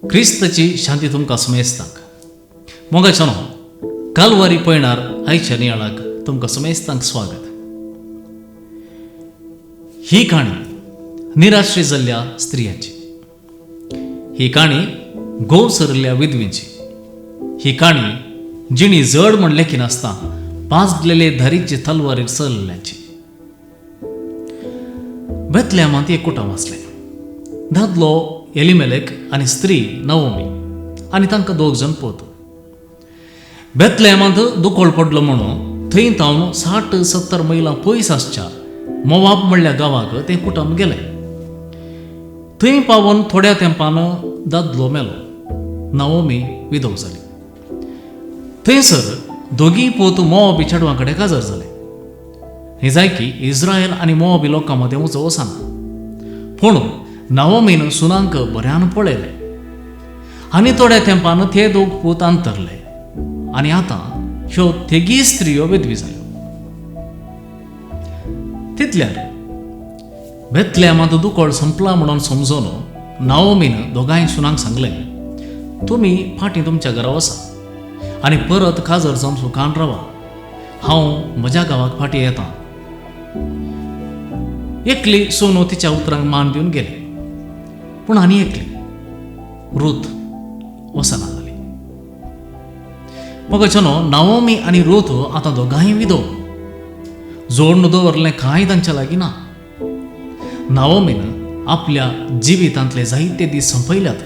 क्रिस्ताची शांती तुमकां समेस्तांक मोगाच्यानो कालवारी पळयणार आयच्या नियाळाक तुमकां समेस्तांक स्वागत. ही काणी निराश्री जाल्ल्या स्त्रियाची, ही काणी गोव सरल्या विधवेची, ही काणी जिणी जड म्हण लेखी नासता पाजलेले धारीचे तलवारीर चल्ल्याची. बेतलेहमांत एक कुटुंब आसलें. दादलो एलिमेलेक आनी स्त्री नवोमी आनी तांकां 2 जण पोत. बेतलेहमांत दुकोळ पडलो म्हणून थंय तावन 60-70 मैलां पयस आसच्या मोवाब म्हणल्या गांवाक तें कुटुंब गेलें. थंय पावून थोड्या तेंपान दादलो मेलो. नवोमी विधव जाली. थंयसर दोगी पोत मोवाबी चेडवां कडेन काजर जाले. हें जाय की इस्रायल आनी मोवाबी लोकां मदें उजो वचना. पूण नवोमीन सुनांक बऱ्यान पळयले आनी थोड्या तेंपान ते 2 पूत अंतरले आनी आतां ह्यो तिगी स्त्रियो विधवी जाल्यो. तितल्यार बेतलेहमांत दुकोळ संपला म्हणून समजून नवोमीन दोगांय सुनांक सांगलें, तुमी फाटीं तुमच्या घरा वचा आनी परत काजर जावन सुखान रावा. हांव म्हज्या गांवाक फाटीं येतां. एकली सोनू तिच्या उतरांक मान दिवन गेली. पूण आनी एकली रूथ वचना जाली. मोगाच्यानो नवोमी आनी रूथ आतां दोगांय विधव. जोडून दवरलें कांय तांच्या लागीं ना. नवोमीन आपल्या जिवितांतले जायते दीस संपयल्यात,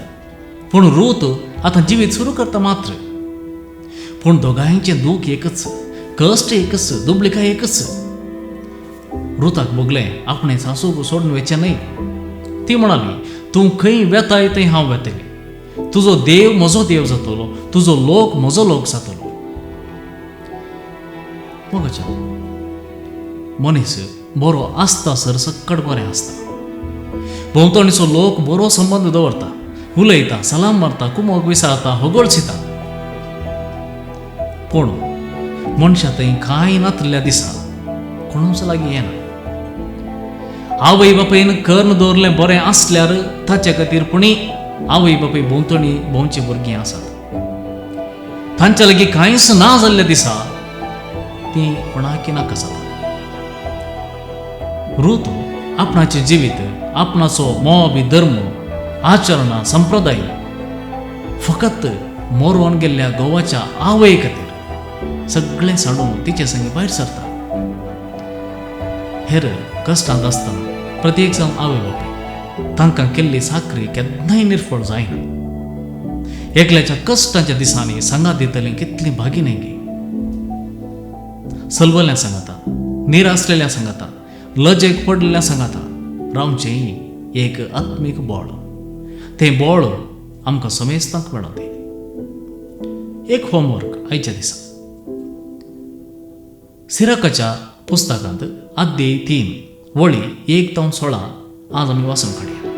पूण रूथ आतां जिवीत सुरू करता मात्र. पूण दोगांयचें दूख एकच, कश्ट एकच, दुबळिकाय एकच. रुथाक भोगलें आपणे सासूक सोडून वचचें न्हय. ती म्हणाली, तूं खंय वेताय थंय हांव वेतलें. तुजो देव म्हजो देव जातलो, तुजो लोक म्हजो लोक जातलो. मोगाच्या मनीस बरो आसता सर सक्कड बरें आसता. भोंवतणीचो लोक बरो संबंद दवरता, उलयता, सलाम मारता, कुमोग विसारता, होगळसिता. पूण मनशां थंय कांय नातल्या दिसा कोणूच लागीं येना. आवय बापायन कर्ण दवरलें बरें आसल्यार ताचे खातीर पुणी आवय बापाय भोंवतणी भोंवची भुरगीं आसात. तांच्या लागीं कांयच ना जाल्ल्या दिसा तीं कोणाकी नाका जाता. रूथ आपणाचें जिवीत, आपणाचो मोवाबी धर्म, आचरणां, संप्रदाय फकत मोरवन गेल्ल्या गोवाच्या आवय खातीर सगळें साडून तिचे संगी भायर सरता. हेर कश्टांत आसतना प्रत्येक जावन आवय बापाय तांकां केल्ली साखरी केन्नाय निर्फळ जायना. एकल्याच्या कश्टांच्या दिसांनी सांगात दितलीं कितलीं भागिनी गे. सलवल्ल्या सांगाता, निरासलेल्या सांगाता, लजेक पडलेल्या सांगाता रावचें एक आत्मीक बोळ. तें बोळ आमकां समेस्तांक मेळोंदी. एक होमवर्क आयच्या दिसा. सिराकाच्या पुस्तकांत अध्याय 3 वळी 1 ते 16 आज आमी वाचून काडया.